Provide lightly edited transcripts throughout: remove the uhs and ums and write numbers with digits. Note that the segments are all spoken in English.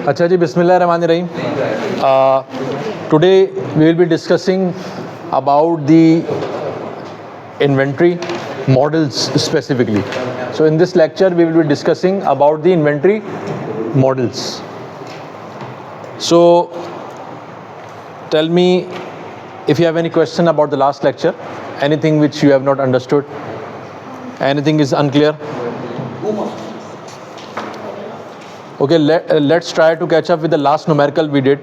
अच्छा जी, बिस्मिल्लाहिर्रहमानिर्रहीम. Today we will be discussing about the inventory models specifically. So in this lecture we will be discussing about the inventory models. So tell me if you have any question about the last lecture, anything which you have not understood, anything is unclear. Okay, let's try to catch up with the last numerical we did.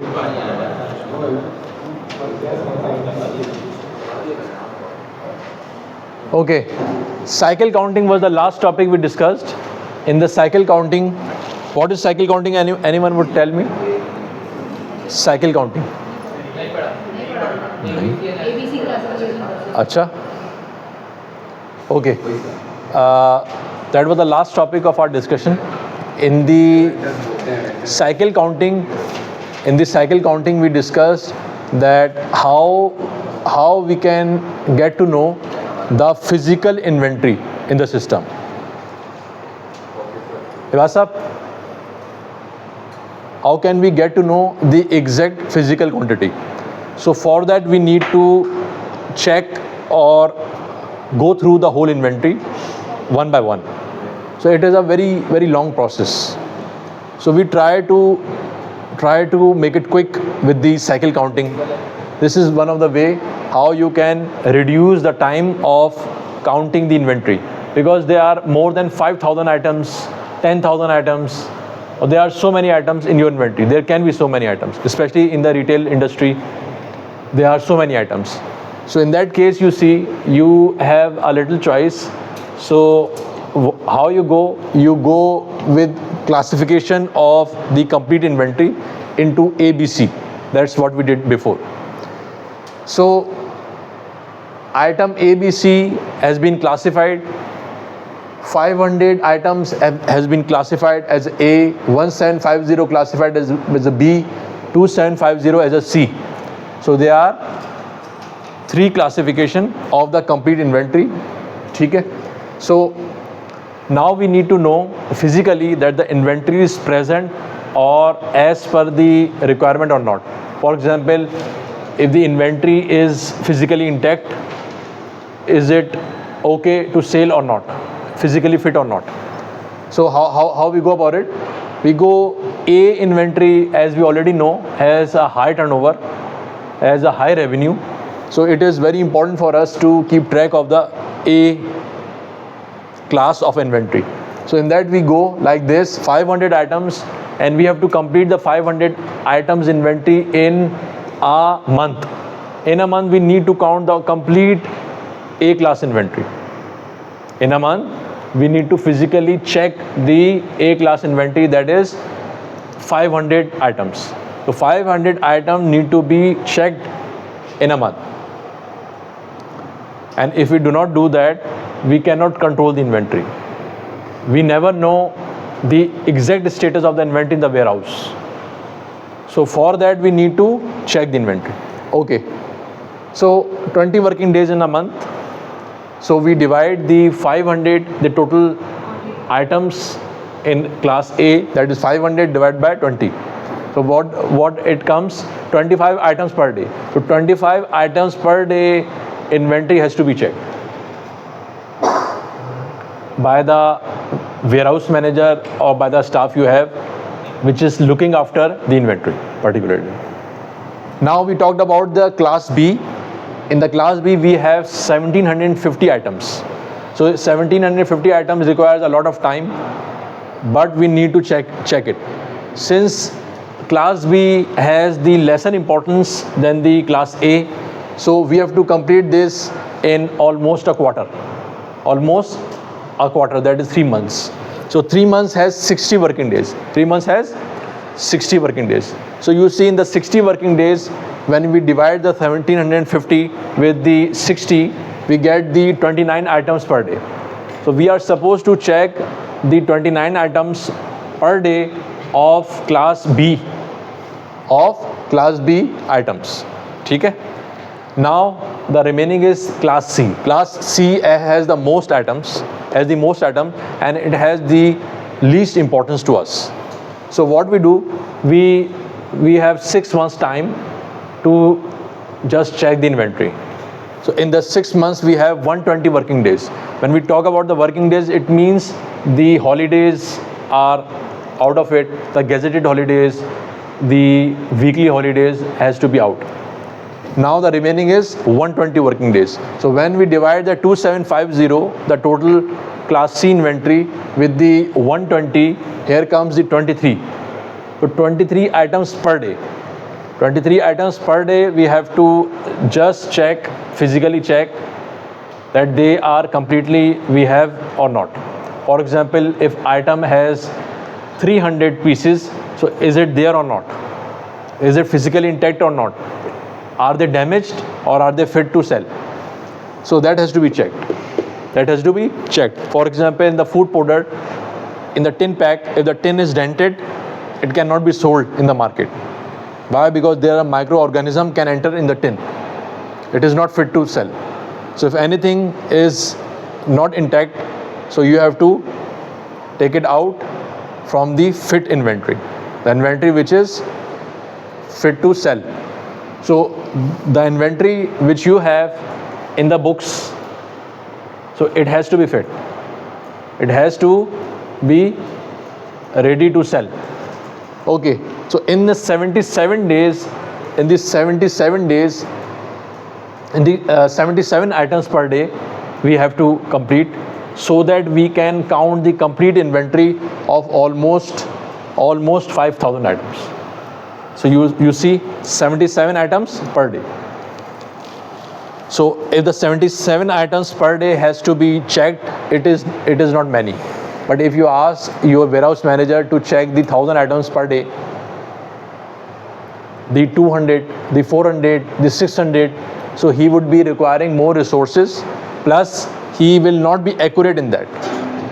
Okay, cycle counting was the last topic we discussed. In the cycle counting, what is cycle counting? Anyone would tell me? Cycle counting. Acha. Okay. That was the last topic of our discussion. In the cycle counting, we discussed that how we can get to know the physical inventory in the system. How can we get to know the exact physical quantity? So for that we need to check or go through the whole inventory one by one. So it is a very, very long process. So we try to make it quick with the cycle counting. This is one of the way how you can reduce the time of counting the inventory, because there are more than 5,000 items, 10,000 items, or there are so many items in your inventory. There can be so many items, especially in the retail industry. There are so many items. So in that case, you see, you have a little choice. So how you go with classification of the complete inventory into ABC. That's what we did before. So item ABC has been classified. 500 items has been classified as A, 1750 classified as a B, 2750 as a C. So there are 3 classification of the complete inventory. Okay? So now we need to know physically that the inventory is present or as per the requirement or not. For example, if the inventory is physically intact, is it okay to sell or not? Physically fit or not? So how we go about it? We go A inventory, as we already know, has a high turnover, has a high revenue. So it is very important for us to keep track of the A class of inventory. So in that we go like this, 500 items, and we have to complete the 500 items inventory in a month. In a month we need to count the complete A class inventory. In a month we need to physically check the A class inventory, that is 500 items. So 500 items need to be checked in a month. And if we do not do that, we cannot control the inventory. We never know the exact status of the inventory in the warehouse. So for that we need to check the inventory. Okay. So 20 working days in a month. So we divide the 500, the total items in class A, that is 500 divided by 20. So what it comes? 25 items per day. So 25 items per day inventory has to be checked by the warehouse manager or by the staff you have, which is looking after the inventory particularly. Now we talked about the class B. In the class B we have 1750 items. So 1750 items requires a lot of time, but we need to check it. Since class B has the lesser importance than the class A, so we have to complete this in almost a quarter. Almost a quarter, that is 3 months. So 3 months has 60 working days. 3 months has 60 working days. So you see in the 60 working days, when we divide the 1750 with the 60, we get the 29 items per day. So we are supposed to check the 29 items per day of class B items. Okay? Now the remaining is class C. Class C has the most items, and it has the least importance to us. So what we do, we have 6 months time to just check the inventory. So in the 6 months we have 120 working days. When we talk about the working days, it means the holidays are out of it, the gazetted holidays, the weekly holidays has to be out. Now the remaining is 120 working days. So when we divide the 2750, the total class C inventory, with the 120, here comes the 23. So 23 items per day. 23 items per day, we have to just check, physically check that they are completely we have or not. For example, if item has 300 pieces, so is it there or not? Is it physically intact or not? Are they damaged or are they fit to sell? So that has to be checked. That has to be checked. For example, in the food product, in the tin pack, if the tin is dented, it cannot be sold in the market. Why? Because there are microorganisms can enter in the tin. It is not fit to sell. So if anything is not intact, so you have to take it out from the fit inventory, the inventory which is fit to sell. So the inventory which you have in the books, so it has to be fit. It has to be ready to sell. Okay, so in the 77 days, in the 77 items per day, we have to complete, so that we can count the complete inventory of almost 5,000 items. So you see 77 items per day. So if the 77 items per day has to be checked, it is not many. But if you ask your warehouse manager to check the 1,000 items per day, the 200, the 400, the 600, so he would be requiring more resources, plus he will not be accurate in that.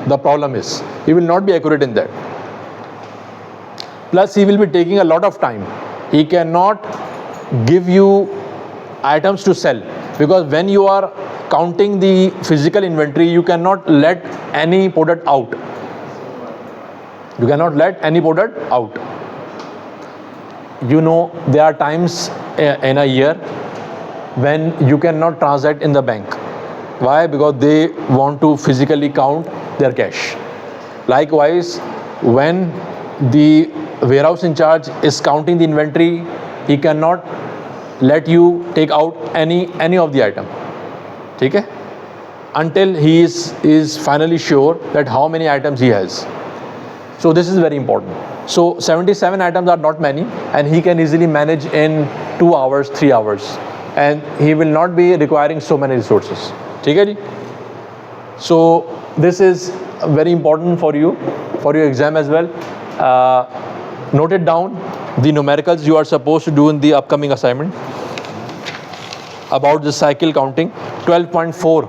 The problem is, he will not be accurate in that. Plus he will be taking a lot of time. He cannot give you items to sell, because when you are counting the physical inventory, you cannot let any product out. You cannot let any product out. You know, there are times in a year when you cannot transact in the bank. Why? Because they want to physically count their cash. Likewise, when the warehouse in charge is counting the inventory, he cannot let you take out any of the item. Okay? Until he is finally sure that how many items he has. So this is very important. So 77 items are not many, and he can easily manage in 2 hours, 3 hours, and he will not be requiring so many resources. Okay? So this is very important for you, for your exam as well. Note it down, the numericals you are supposed to do in the upcoming assignment about the cycle counting. 12.4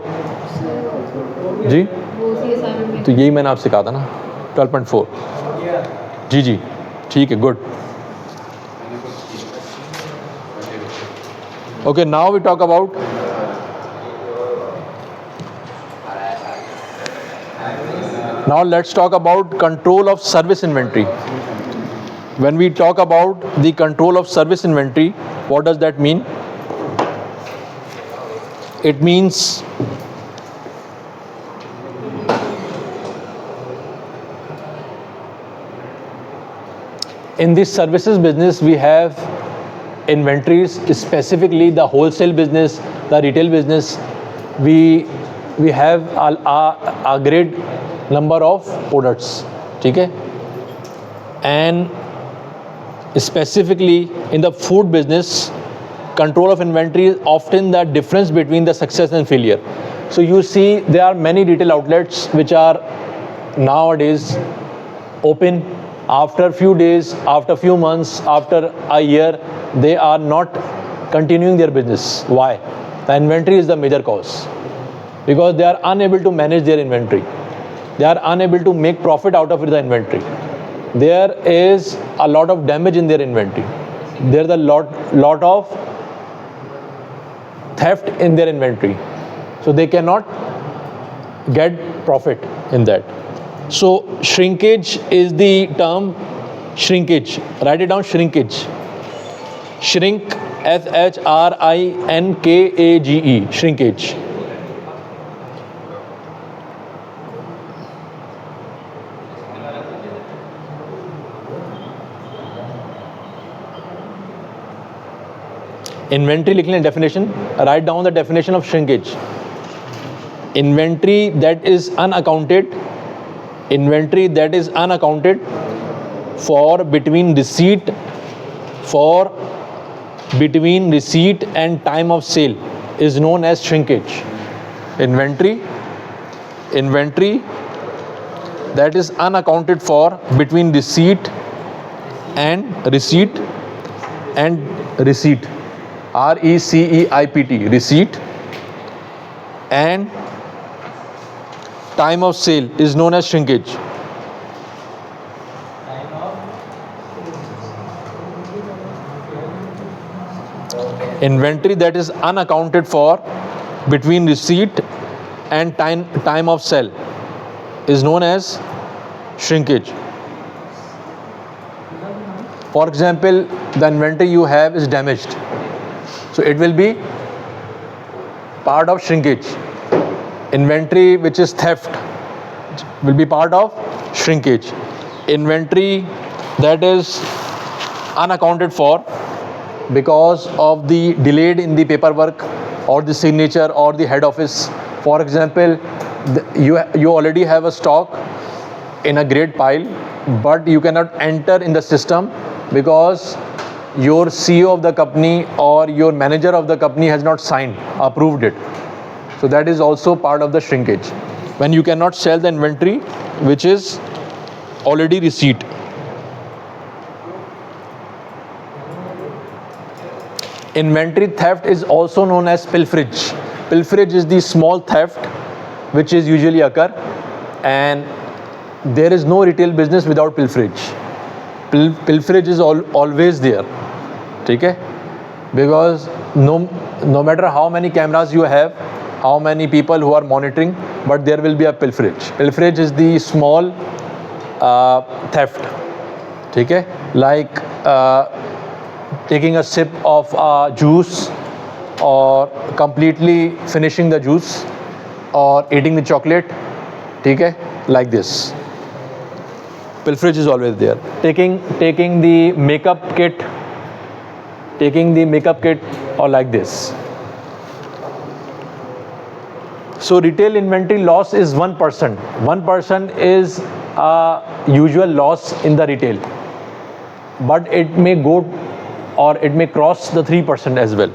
जी, तो यही मैंने आपसे कहा था ना, 12.4 जी जी, ठीक है, good. Okay, now we talk about let's talk about control of service inventory. When we talk about the control of service inventory, what does that mean? It means in this services business, we have inventories, specifically the wholesale business, the retail business. We have a great number of products, okay? And specifically in the food business, control of inventory is often the difference between the success and failure. So you see, there are many retail outlets which are nowadays open. After a few days, after a few months, after a year, they are not continuing their business. Why? The inventory is the major cause, because they are unable to manage their inventory. They are unable to make profit out of the inventory. There is a lot of damage in their inventory. There is a lot of theft in their inventory. So they cannot get profit in that. So shrinkage is the term. Shrinkage. Write it down. Shrinkage. Shrink. SHRINKAGE. Shrinkage. Inventory लिख लें definition. Write down the definition of shrinkage. Inventory that is unaccounted. Inventory that is unaccounted for between receipt and time of sale is known as shrinkage. Inventory that is unaccounted for between receipt and RECEIPT, RECEIPT, receipt, and time of sale is known as shrinkage. Inventory that is unaccounted for between receipt and time of sale is known as shrinkage. For example, the inventory you have is damaged, so it will be part of shrinkage. Inventory which is theft will be part of shrinkage. Inventory that is unaccounted for because of the delayed in the paperwork or the signature or the head office. For example, you already have a stock in a great pile, but you cannot enter in the system because your CEO of the company or your manager of the company has not approved it. So that is also part of the shrinkage, when you cannot sell the inventory which is already receipt. Inventory theft is also known as pilferage. Pilferage is the small theft which is usually occur, and there is no retail business without pilferage. Pilferage is always there, okay? Because no matter how many cameras you have, how many people who are monitoring, but there will be a pilferage. Pilferage is the small theft, okay? Like taking a sip of juice, or completely finishing the juice, or eating the chocolate, okay? Like this. Pilferage is always there. Taking the makeup kit, or like this. So retail inventory loss is 1%. 1% is a usual loss in the retail, but it may go or it may cross the 3% as well.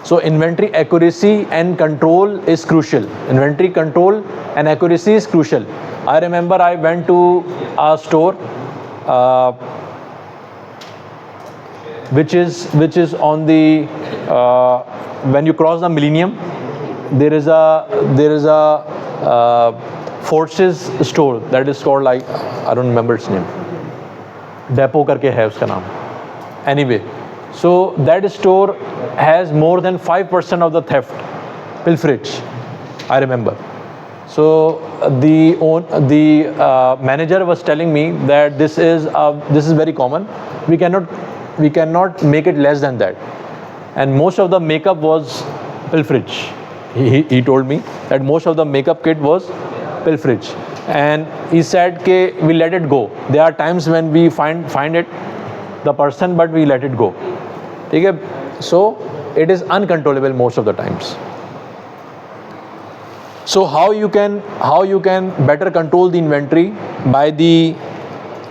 So inventory accuracy and control is crucial. Inventory control and accuracy is crucial. I remember I went to a store which is on the when you cross the Millennium, there is a Forces store that is called, like, I don't remember its name. Depot करके है उसका नाम. Anyway, so that store has more than 5% of the theft, pilferage, I remember. So the manager was telling me that this is very common. We cannot make it less than that. And most of the makeup was pilferage. He told me that most of the makeup kit was pilferage, and he said ke we let it go. There are times when we find it, the person, but we let it go. Okay? So it is uncontrollable most of the times. So how you can better control the inventory? By the,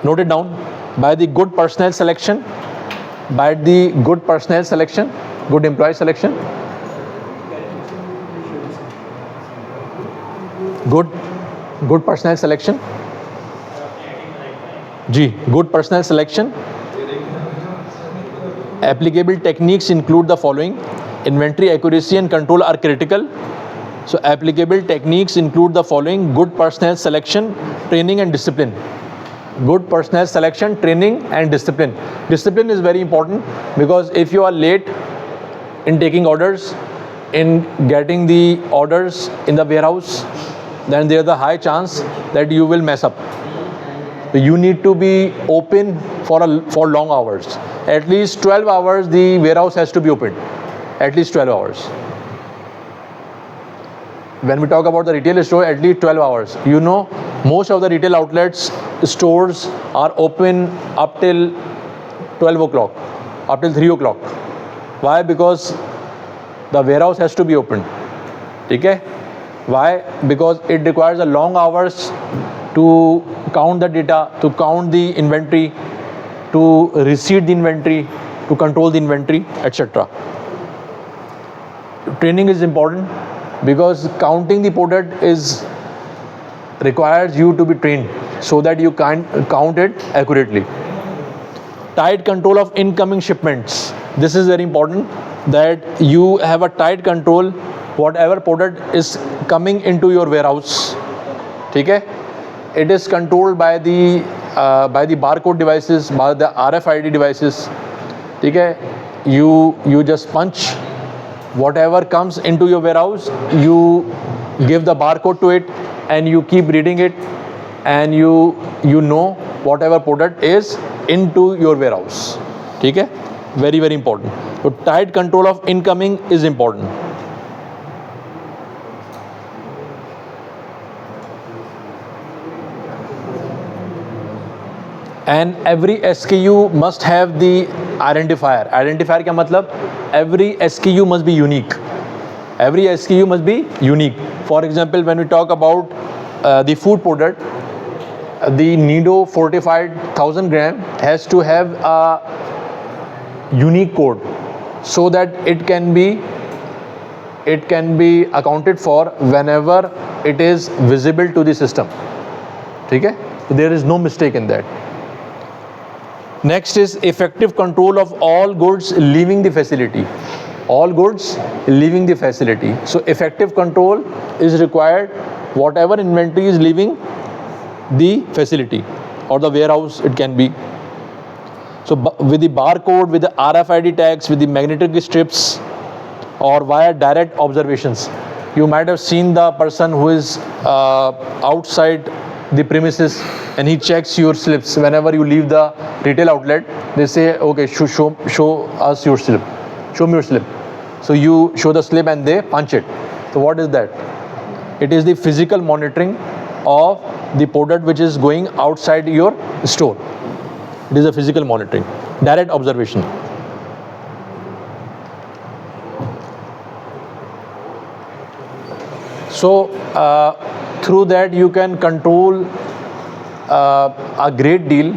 note it down, by the good personnel selection, good employee selection, good personnel selection. Good personnel selection. Applicable techniques include the following. Inventory accuracy and control are critical. So applicable techniques include the following: good personnel selection, training and discipline. Good personnel selection, training and discipline. Discipline is very important, because if you are late, in taking orders, in getting the orders in the warehouse, then there's a high chance that you will mess up. You need to be open for long hours. At least 12 hours the warehouse has to be open. At least 12 hours. When we talk about the retail store, at least 12 hours. You know, most of the retail outlets, stores are open up till 12 o'clock, up till 3 o'clock. Why? Because the warehouse has to be open. Okay? Why? Because it requires a long hours to count the data, to count the inventory, to receipt the inventory, to control the inventory, etc. Training is important because counting the product requires you to be trained so that you can count it accurately. Tight control of incoming shipments. This is very important, that you have a tight control whatever product is coming into your warehouse. Okay? It is controlled by the barcode devices, by the RFID devices. Okay? You just punch whatever comes into your warehouse, you give the barcode to it and you keep reading it, and you know whatever product is into your warehouse. Okay? Very, very important. So tight control of incoming is important. And every SKU must have the identifier. Identifier क्या मतलब? Every SKU must be unique. Every SKU must be unique. For example, when we talk about the food product, the Nido fortified 1000 gram has to have a unique code so that it can be accounted for whenever it is visible to the system. Okay? So there is no mistake in that. Next is effective control of all goods leaving the facility. All goods leaving the facility. So effective control is required. Whatever inventory is leaving the facility or the warehouse, it can be. So with the barcode, with the RFID tags, with the magnetic strips, or via direct observations. You might have seen the person who is outside the premises and he checks your slips. Whenever you leave the retail outlet, they say, okay, show us your slip. Show me your slip. So you show the slip and they punch it. So what is that? It is the physical monitoring of the product which is going outside your store. It is a physical monitoring, direct observation. So through that you can control a great deal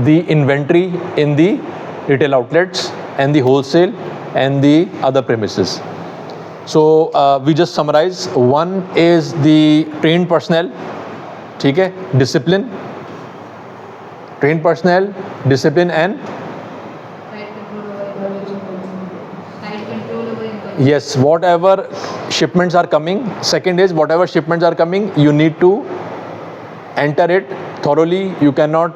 the inventory in the retail outlets and the wholesale and the other premises. So we just summarize. One is the trained personnel, okay, discipline, trained personnel, discipline, and yes, whatever shipments are coming. Second is whatever shipments are coming, you need to enter it thoroughly. You cannot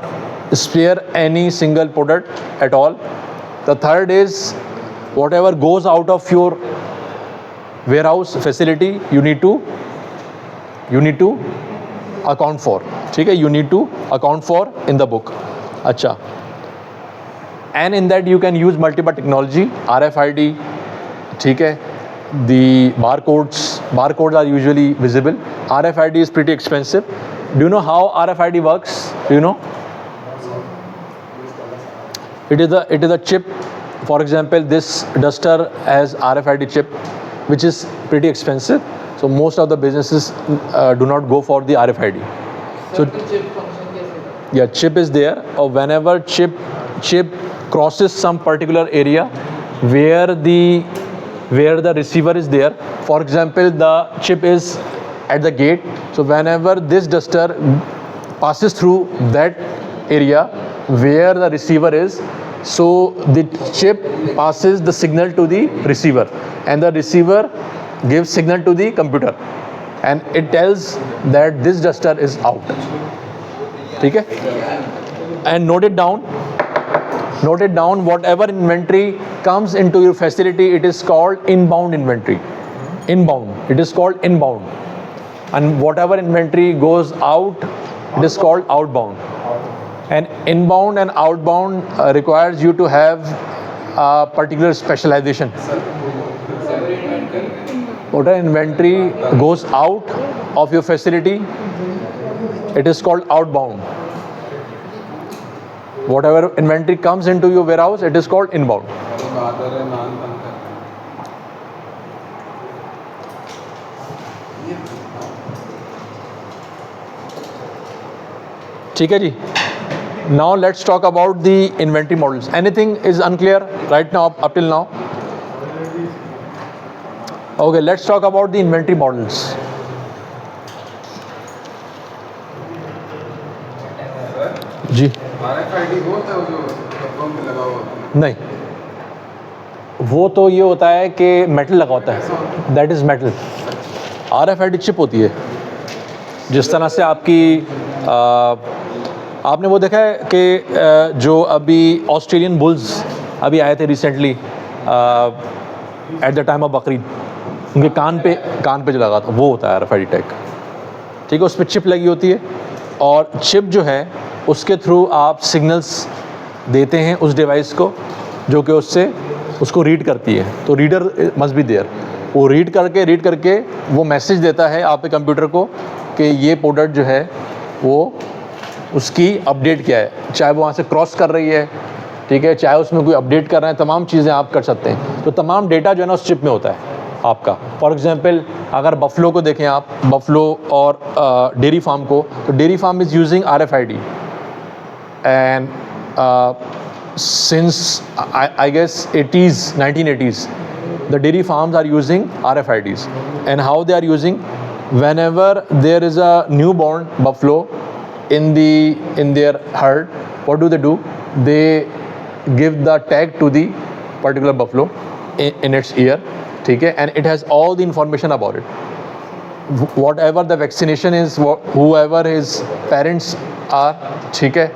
spare any single product at all. The third is whatever goes out of your warehouse facility, you need to account for. Okay, you need to account for in the book. Acha. And in that you can use multiple technology, RFID. Okay, the barcodes are usually visible. RFID is pretty expensive. Do you know how RFID works? Do you know? It is a chip. For example, this duster has RFID chip, which is pretty expensive. So most of the businesses do not go for the RFID. So yeah, chip is there. Or whenever chip crosses some particular area where the receiver is there. For example, the chip is at the gate. So whenever this duster passes through that area where the receiver is, so the chip passes the signal to the receiver and the receiver gives signal to the computer and it tells that this duster is out. Okay? And note it down. Note it down, whatever inventory comes into your facility, it is called inbound inventory. Inbound, it is called inbound. And whatever inventory goes out, it is called outbound. And inbound and outbound requires you to have a particular specialization. Whatever inventory goes out of your facility, it is called outbound. Whatever inventory comes into your warehouse, it is called inbound. ठीक है जी. Now let's talk about the inventory models. Anything is unclear right now, up till now? Okay, let's talk about the inventory models. Ji. RFID वो होता है जो platform पे लगा हुआ? नहीं, वो तो ये होता है कि मेटल लगा होता है, that is metal. RFID chip होती है. जिस तरह से आपकी आपने वो देखा है कि जो अभी ऑस्ट्रेलियन बुल्स अभी आए थे recently at the time of Bakrid, उनके कान पे जो लगा था वो होता है RFID टैग. ठीक है, उस पर चिप लगी होती है और चिप जो है उसके थ्रू आप सिग्नल्स देते हैं उस डिवाइस को, जो कि उसको रीड करती है. तो रीडर मस्ट बी देयर. वो रीड करके वो मैसेज देता है आपके कंप्यूटर को कि ये प्रोडक्ट जो है वो उसकी अपडेट क्या है, चाहे वो वहाँ से क्रॉस कर रही है, ठीक है, चाहे उसमें कोई अपडेट कर रहे हैं, तमाम चीज़ें आप कर सकते हैं. तो तमाम डेटा जो है ना उस चिप में होता है आपका. फॉर एग्जांपल अगर बफलो को देखें आप, बफलो और डेयरी फार्म को, तो dairy farm is using RFID and since I guess 1980s the dairy farms are using RFIDs. And how they are using, whenever there is a newborn buffalo in their herd, what do? They give the tag to the particular buffalo in its ear, ठीक है, and it has all the information about it. Whatever the vaccination is, whoever his parents are, ठीक है,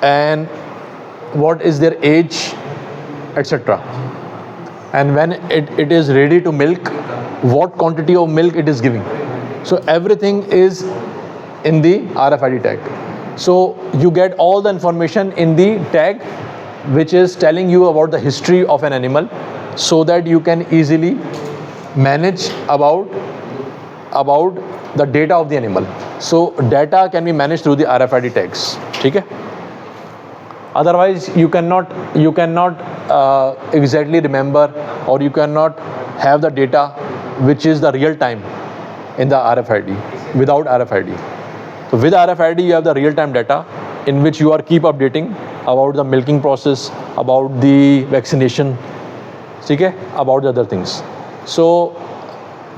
and what is their age, etc. And when it is ready to milk, what quantity of milk it is giving. So everything is in the RFID tag. So you get all the information in the tag, which is telling you about the history of an animal, so that you can easily manage about the data of the animal. So data can be managed through the RFID tags. ठीक है. Otherwise you cannot exactly remember, or you cannot have the data which is the real time in the RFID without RFID. So with RFID you have the real time data in which you are keep updating about the milking process, about the vaccination, ठीक है, about the other things. So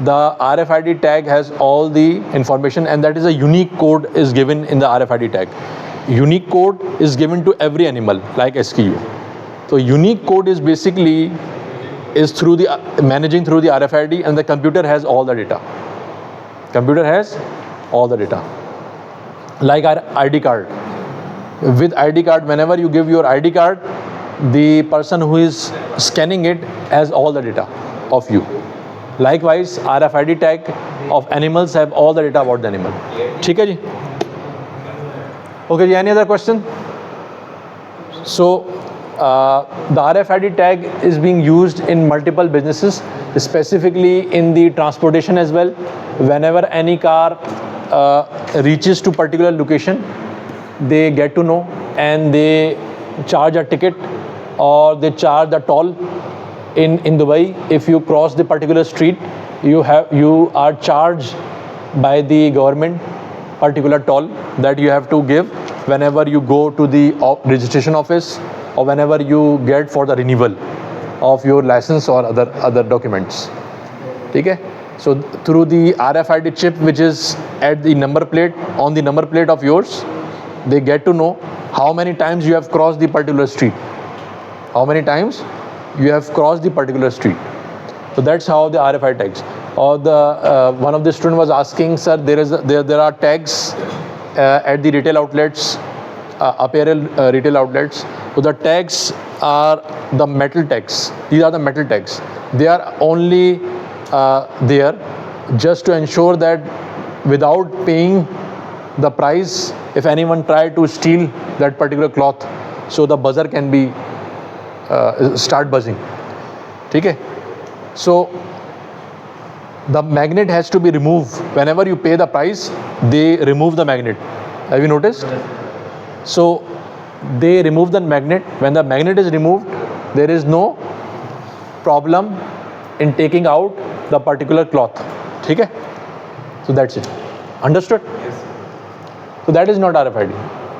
the RFID tag has all the information, and that is a unique code is given in the RFID tag. Unique code is given to every animal like SKU. So unique code is basically through the managing through the RFID, and the computer has all the data. Computer has all the data. Like our ID card. With ID card, whenever you give your ID card, the person who is scanning it has all the data of you. Likewise, RFID tag of animals have all the data about the animal. ठीक है जी. Okay, any other question? So the RFID tag is being used in multiple businesses, specifically in the transportation as well. Whenever any car reaches to particular location, they get to know and they charge a ticket, or they charge the toll. In Dubai, if you cross the particular street, you are charged by the government particular toll that you have to give whenever you go to the registration office, or whenever you get for the renewal of your license or other documents. ठीक है. So through the RFID chip, which is at the number plate, on the number plate of yours, they get to know how many times you have crossed the particular street, how many times you have crossed the particular street. So that's how the RFID tags. Or the one of the student was asking, sir, there are tags at the retail outlets apparel retail outlets. So the tags are the metal tags. These are the metal tags. They are only there just to ensure that without paying the price, if anyone try to steal that particular cloth, so the buzzer can be start buzzing. Okay? So the magnet has to be removed. Whenever you pay the price, they remove the magnet. Have you noticed? So they remove the magnet. When the magnet is removed, there is no problem in taking out the particular cloth. Okay? So that's it. Understood? Yes. So that is not RFID.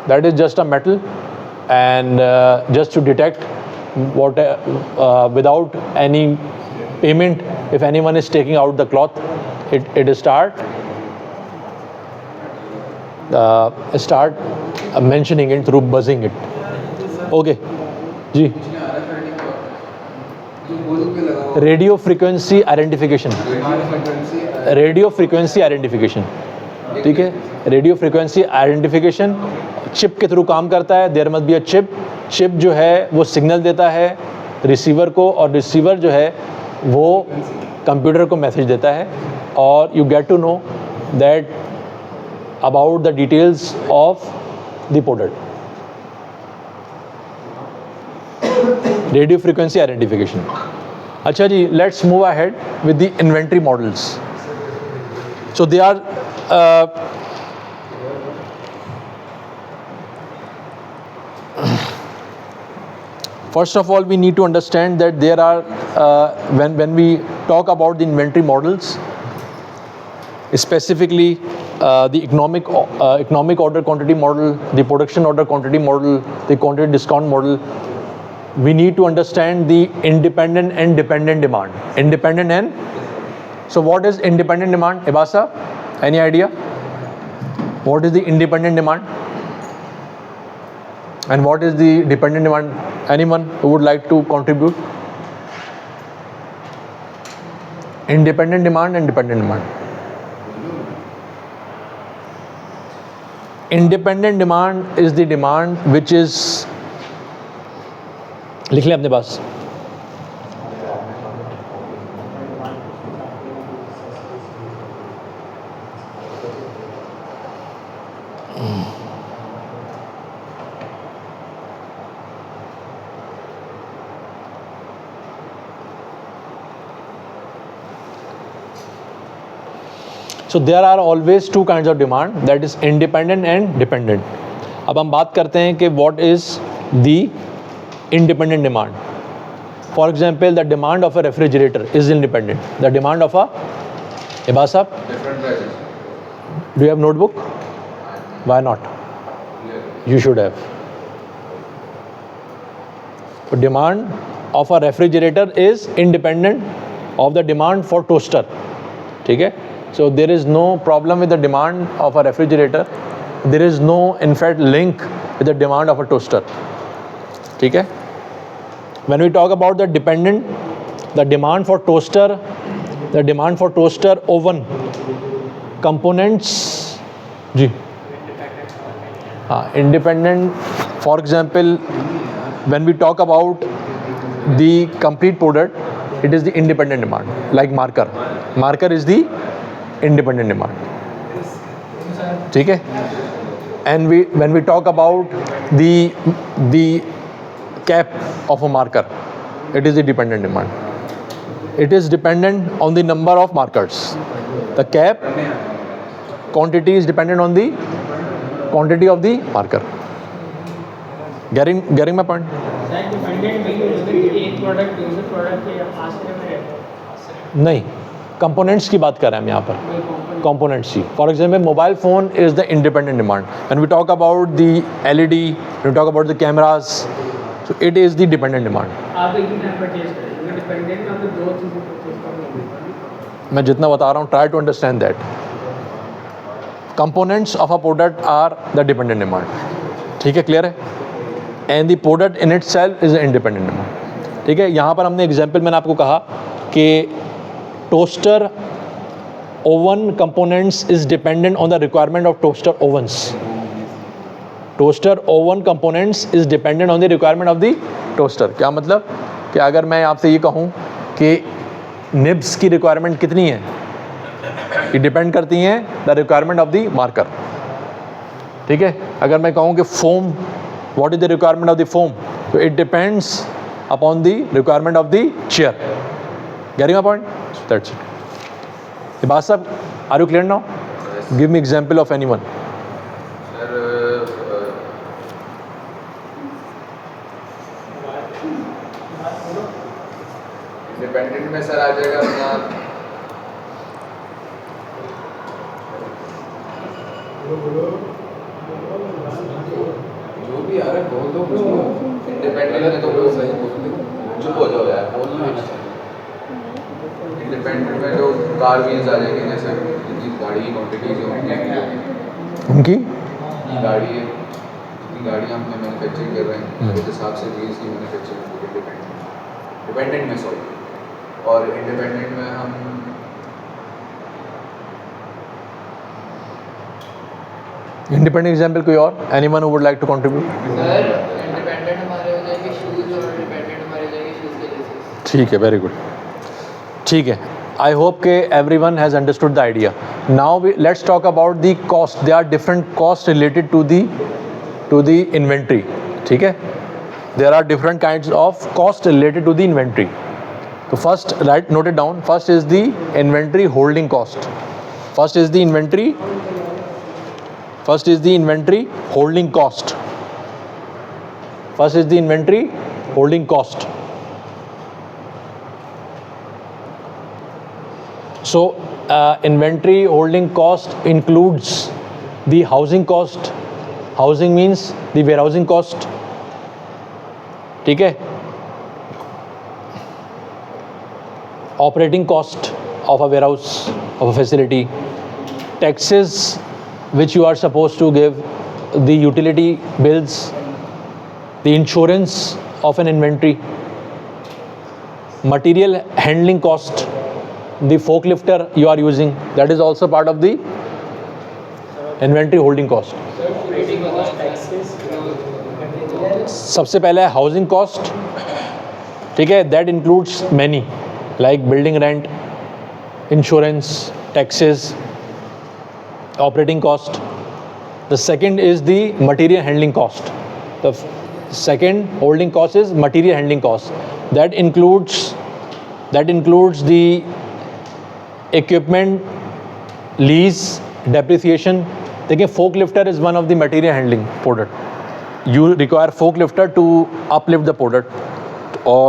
That is just a metal, and just to detect what without any payment, if anyone is taking out the cloth, it start mentioning it through buzzing it. Okay, जी. इसमें RFID का जो बोल पे लगा हुआ radio frequency identification. frequency radio frequency identification. ठीक है, radio frequency identification chip के थ्रू काम करता है. There must be a chip. Chip जो है वो सिग्नल देता है रिसीवर को, और रिसीवर जो है वो कंप्यूटर को मैसेज देता है, और you get to know that about the details of the product. Radio frequency identification. अच्छा जी, let's move ahead with the inventory models. So they are first of all, we need to understand that there are when we talk about the inventory models, specifically the economic order quantity model, the production order quantity model, the quantity discount model, we need to understand the independent and dependent demand. Independent and, so what is independent demand? Ebasa, any idea? What is the independent demand? And what is the dependent demand? Anyone who would like to contribute? Independent demand and dependent demand. Independent demand is the demand which is, लिख लें अपने पास. So there are always two kinds of demand, that is independent and dependent. अब हम बात करते हैं कि what is the independent demand. For example, the demand of a refrigerator is independent. The demand of a, Ibas sahab, different prices. do you have notebook? Why not? You should have. The demand of a refrigerator is independent of the demand for toaster. ठीक है? So there is no problem with the demand of a refrigerator. There is no, in fact, link with the demand of a toaster. ठीक है? When we talk about the dependent, the demand for toaster, oven, components, ji, independent. For example, when we talk about the complete product, it is the independent demand. Like marker. Marker is the independent demand. ठीक है? And when we talk about the cap of a marker, it is the dependent demand. It is dependent on the number of markers. The cap quantity is dependent on the quantity of the marker. Getting my point? एक product दूसरे product के आश्रय में रहता है. नहीं, components की बात कर रहे हैं हम यहाँ पर. Components. For example, mobile phone is the independent demand. When we talk about the LED, when we talk about the cameras, so it is the dependent demand. आप एक ही टाइम परचेज करेंगे, डिपेंडेंट आप दो चीज़ें परचेज करेंगे. मैं जितना बता रहा हूँ, try to understand that. Components of a product are the dependent demand. ठीक है, clear है? And the product in itself is the independent demand. ठीक है, यहाँ पर हमने एग्जाम्पल मैंने आपको कहा कि toaster oven components is dependent on the requirement of toaster ovens. Toaster oven components is dependent on the requirement of the toaster. क्या मतलब कि अगर मैं आपसे ये कहूँ कि निब्स की रिक्वायरमेंट कितनी है, ये डिपेंड करती हैं the requirement of the marker. ठीक है, अगर मैं कहूँ कि foam, what is the requirement of the foam, तो it depends upon the requirement of the chair. Getting my point? That's it. बात साहब, are you clear now? Give me example of anyone. Independent में sir आ जाएगा अपना जो भी आ रहा है बोल दो कुछ लोग। इंडिपेंडेंट में तो वो सही बोल दो, चुप हो जाओ यार, बोलना। इंडिपेंडेंट में जो कार व्हील्स आ जाएंगे, जैसे जितनी गाड़ी की क्वान्टिटी जो होंगी उनकी गाड़ी है, जितनी गाड़ियाँ हम मैन्युफैक्चरिंग कर रहे हैं उस हिसाब से व्हील्स की मैन्युफैक्चरिंग होगी डिपेंडेंट में। सॉरी, और इंडिपेंडेंट में हम इंडिपेंडेंट एग्जाम्पल कोई और? Anyone who would like to contribute? Sir independent हमारे हो जाएंगे शूज़ और डिपेंडेंट हमारे हो जाएंगे शूज़ के लेसेस। ठीक है, वेरी गुड। ठीक है, आई होप के everyone has understood the idea. Now let's talk about the cost. They are different cost related to the inventory. ठीक है, there are different kinds of cost related to the inventory. तो first, right, note it down. First is the inventory holding cost. First is the inventory holding cost. First is the inventory holding cost. So inventory holding cost includes the housing cost. Housing means the warehousing cost. ठीक है, operating cost of a warehouse, of a facility, taxes which you are supposed to give, the utility bills, the insurance of an inventory, material handling cost, the forklifter you are using, that is also part of the inventory holding cost. सबसे पहले है housing cost. ठीक है, that includes many like building rent, insurance, taxes, operating cost. The second is the material handling cost. The second holding cost is material handling cost. That includes the equipment lease, depreciation. देखिए, forklifter is one of the material handling product. You require forklifter to uplift the product or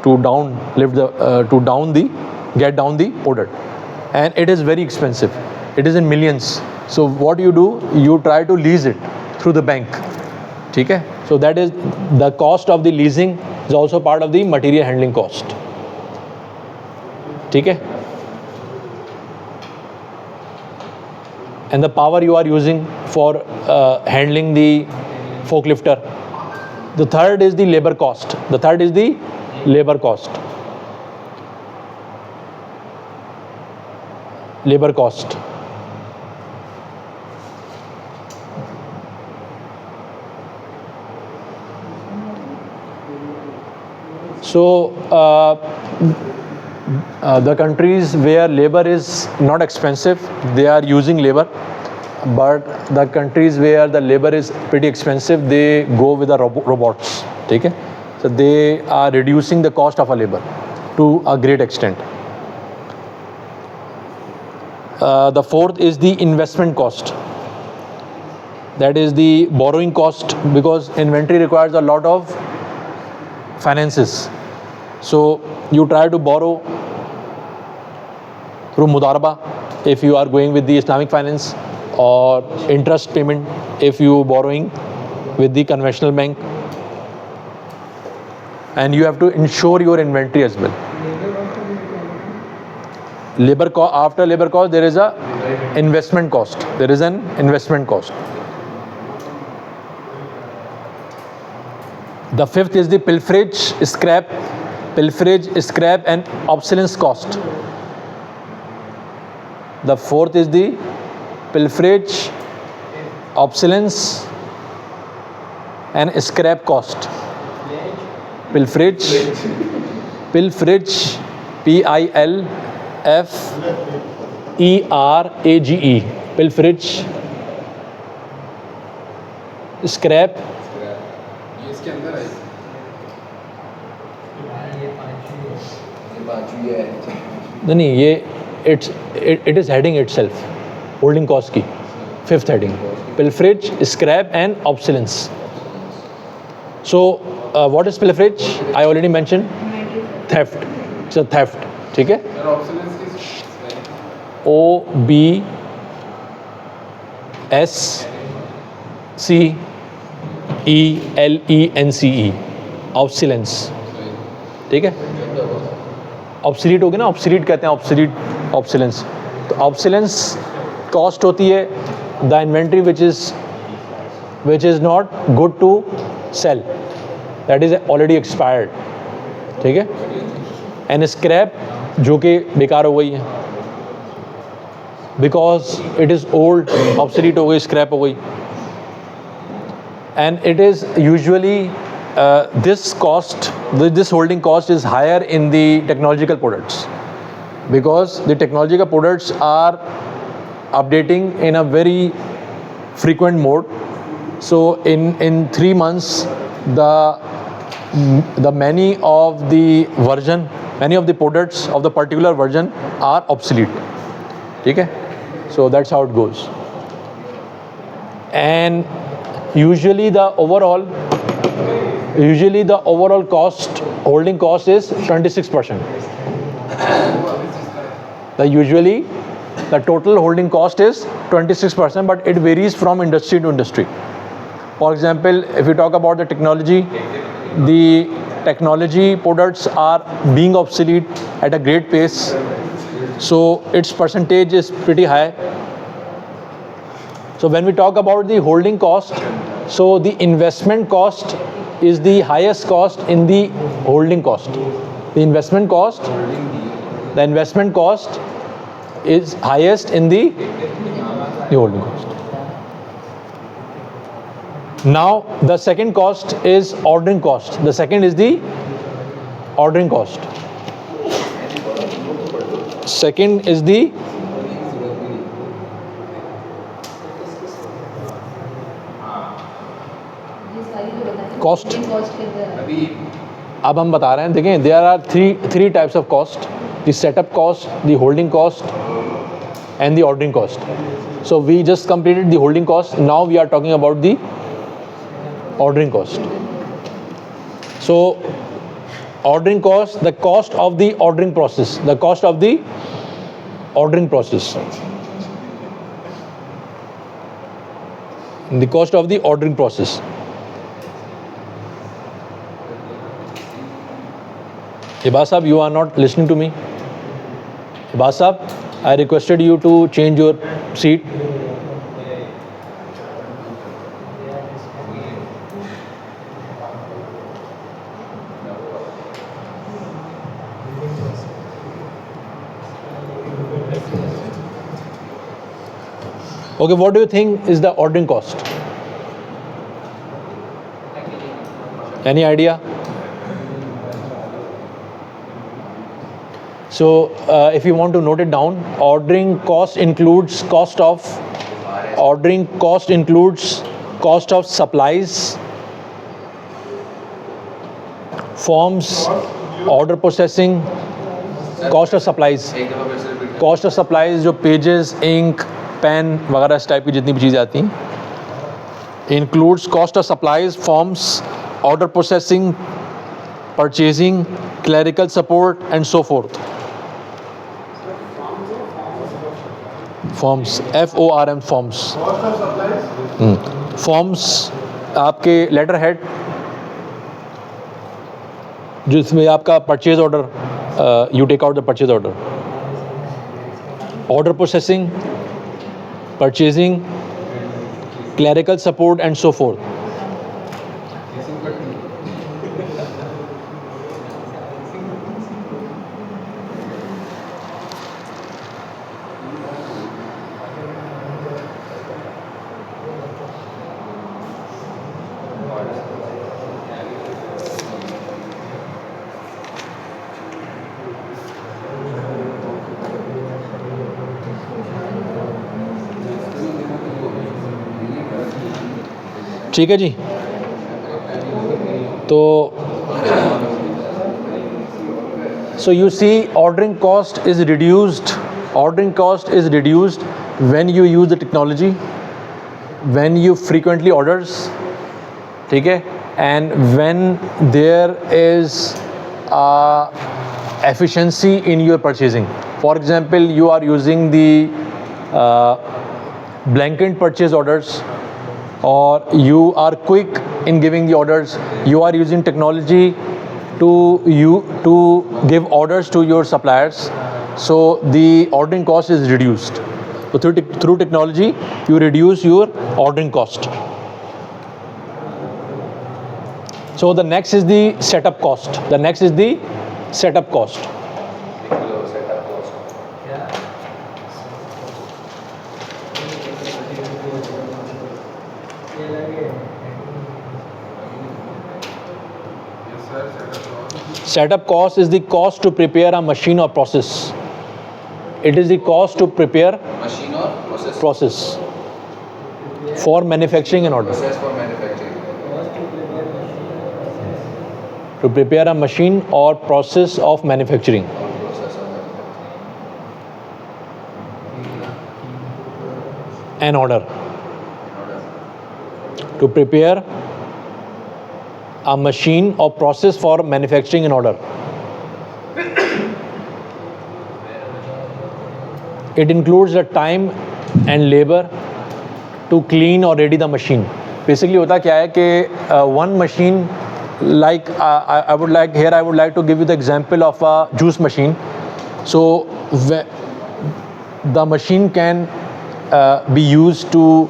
to get down the product, and it is very expensive. It is in millions. So what you do, you try to lease it through the bank. ठीक है, so that is the cost of the leasing is also part of the material handling cost. ठीक है, and the power you are using for handling the forklifter. The third is the labor cost. Labor cost. So the countries where labor is not expensive, they are using labor, but the countries where the labor is pretty expensive, they go with the robots. ठीक है, so they are reducing the cost of a labor to a great extent. The fourth is the investment cost. That is the borrowing cost, because inventory requires a lot of finances. So you try to borrow through mudaraba if you are going with the Islamic finance, or interest payment if you borrowing with the conventional bank, and you have to insure your inventory as well. After labor cost, there is a investment cost. There is an investment cost. The fifth is the pilferage, scrap and obsolescence cost. The fourth is the pilferage, obsolescence and scrap cost. Pilferage, Pilferage, pilferage, scrap, ये इसके अंदर है ये बाजू ये है नहीं ये it is heading itself, holding cost की fifth heading, pilferage, scrap and obsolescence. So what is pilferage? I already mentioned, theft. It's a theft. ठीक है, सर ऑप्शनल्स की OBSCELENCE, obsolescence. ठीक है, ऑब्सलीट हो गया ना, ऑब्सलीट कहते हैं, ऑब्सोलेंस. तो ऑब्सोलेंस कॉस्ट होती है the inventory which is not good to sell, that is already expired. ठीक है, एंड स्क्रैप जो कि बेकार हो गई है, because it is old, obsolete हो गई, स्क्रैप हो गई. And it is usually this holding cost is higher in the technological products, because the technological products are updating in a very frequent mode. So in 3 months the many of the products of the particular version are obsolete. Okay, so that's how it goes. And usually the overall cost, holding cost is 26%. The total holding cost is 26%, but it varies from industry to industry. For example, if you talk about the technology products are being obsolete at a great pace, so its percentage is pretty high. So when we talk about the holding cost, so the investment cost is the highest cost in the holding cost. The investment cost is highest in the holding cost. Now the second cost is ordering cost. The second is the ordering cost. Second is the cost. अब हम बता रहे हैं, देखें, there are three types of cost: the setup cost, the holding cost, and the ordering cost. So we just completed the holding cost. Now we are talking about the ordering cost. So ordering cost, the cost of the ordering process, the cost of the ordering process, the cost of the ordering process. Ibas Sahab, you are not listening to me. Ibas Sahab, I requested you to change your seat. Okay, what do you think is the ordering cost? Any idea? So if you want to note it down, ordering cost includes cost of supplies, forms, order processing, cost of supplies. Cost of supplies जो pages, ink, pen वगैरह इस type की जितनी भी चीज़ें आती हैं, includes cost of supplies, forms, order processing, purchasing, clerical support and so forth. Forms, FORM, forms. Forms आपके लेटर हेड जिसमें आपका purchase order, you take out the purchase order, order processing, purchasing, clerical support and so forth. ठीक है जी. तो so you see ordering cost is reduced when you use the technology, when you frequently orders, ठीक है, and when there is efficiency in your purchasing. For example, you are using the blanket purchase orders, or you are quick in giving the orders. You are using technology to give orders to your suppliers, so the ordering cost is reduced. So through technology you reduce your ordering cost. So the next is the setup cost. setup cost. Setup cost is the cost to prepare a machine or process. It is the cost to prepare Machine or process? process for manufacturing an order. Process for manufacturing. To prepare a machine or process of manufacturing. Process of manufacturing. An order. To prepare a machine or process for manufacturing an order. It includes the time and labor to clean or ready the machine. Basically होता क्या है कि one machine, like I would like to give you the example of a juice machine. So the machine can be used to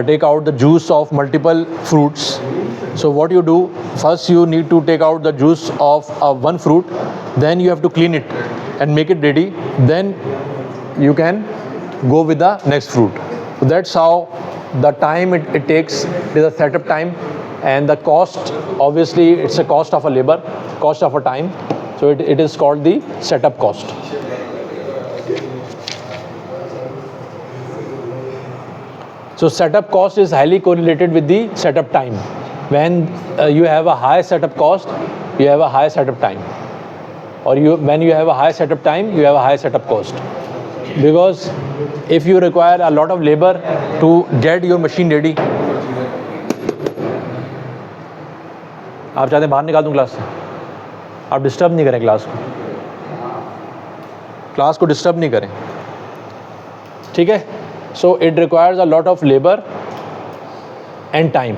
take out the juice of multiple fruits. So what you do, first you need to take out the juice of one fruit, then you have to clean it and make it ready, then you can go with the next fruit. So that's how the time it takes. It is a setup time, and the cost, obviously it's a cost of a labor, cost of a time, so it is called the setup cost. So setup cost is highly correlated with the setup time. When you have a high setup cost, you have a high setup time, or when you have a high setup time, you have a high setup cost. Because if you require a lot of labor to get your machine ready, आप चाहते हैं बाहर निकाल दूं class से? आप disturb नहीं करें क्लास को डिस्टर्ब नहीं करें, ठीक है? So it requires a lot of labor and time.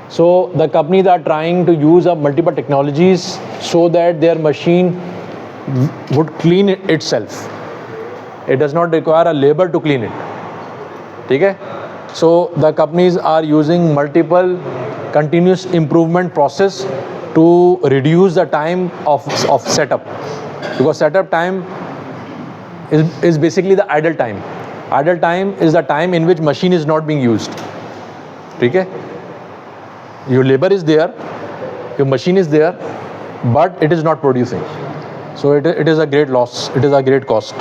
So the companies are trying to use multiple technologies so that their machine would clean itself. It does not require a labor to clean it. ठीक है? So the companies are using multiple continuous improvement process to reduce the time of setup, because setup time is basically the idle time. Idle time is the time in which machine is not being used. ठीक है? Your labor is there, your machine is there, but it is not producing. So it is a great loss. It is a great cost.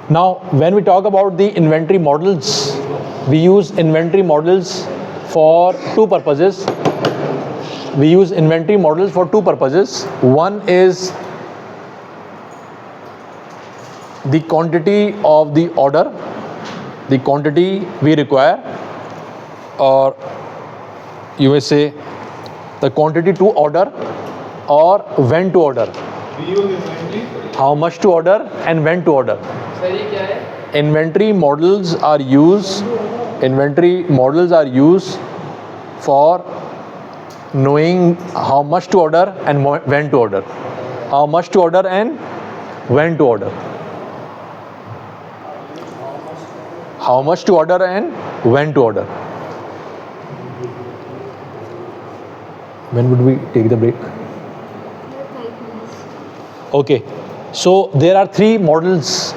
Now, when we talk about the inventory models, we use inventory models for two purposes. One is the quantity of the order, the quantity we require, or you may say the quantity to order, or when to order. How much to order and when to order. Sir ये क्या है? Inventory models are used for knowing how much to order and when to order. How much to order and when to order. How much to order and when to order. When would we take the break? 5 minutes. Okay, so there are three models.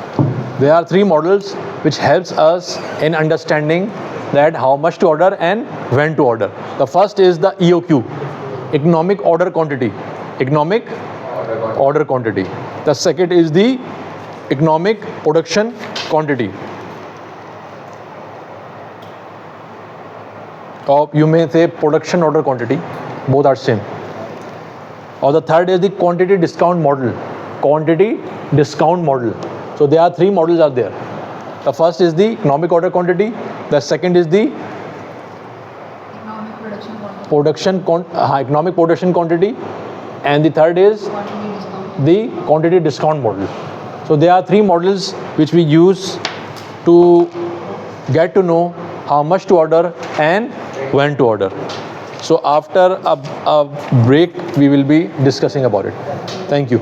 Which helps us in understanding that how much to order and when to order. The first is the EOQ, economic order quantity. Order quantity. The second is the economic production quantity. or you may say production order quantity, both are same. Or the third is the quantity discount model. Quantity discount model. So there are three models are there. The first is the economic order quantity. The second is the Economic production quantity. economic production quantity, and the third is Quantity discount. the quantity discount model. So there are three models which we use to get to know how much to order and when to order. So after a break, we will be discussing about it. Thank you.